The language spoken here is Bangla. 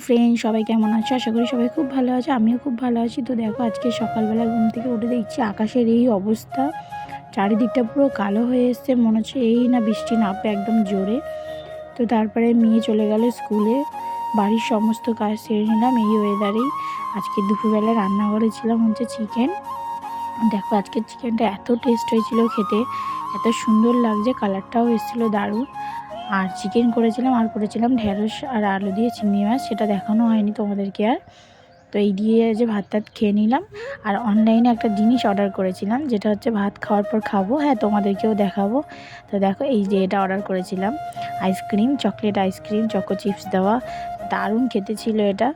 ফ্রেন্ড সবাই কেমন আছো? আশা করি সবাই খুব ভালো আছে, আমিও খুব ভালো আছি। তো দেখো আজকে সকালবেলা ঘুম থেকে উঠে দেখছি আকাশের এই অবস্থা, চারিদিকটা পুরো কালো হয়ে এসছে, মনে হচ্ছে এই না বৃষ্টি নামবে একদম জোরে। তো তারপরে মেয়ে চলে গেল স্কুলে, বাড়ির সমস্ত কাজ সেরে নিলাম এই ওয়েদারেই। আজকে দুপুরবেলা রান্না করেছিলাম হচ্ছে চিকেন। দেখো আজকের চিকেনটা এত টেস্ট হয়েছিল খেতে, এত সুন্দর লাগছে, কালারটাও এসেছিলো দারুণ। আর চিকেন করেছিলাম, আর করেছিলাম ঢেঁড়স আর আলু দিয়ে চিংড়ি মাছ, সেটা দেখানো হয়নি তোমাদেরকে আর। তো এই দিয়ে যে ভাত টাত খেয়ে নিলাম। আর অনলাইনে একটা জিনিস অর্ডার করেছিলাম, যেটা হচ্ছে ভাত খাওয়ার পর খাবো, হ্যাঁ তোমাদেরকেও দেখাবো। তো দেখো এই যে এটা অর্ডার করেছিলাম, ice cream, chocolate ice cream, choco chips দেওয়া, দারুণ খেতে ছিল এটা।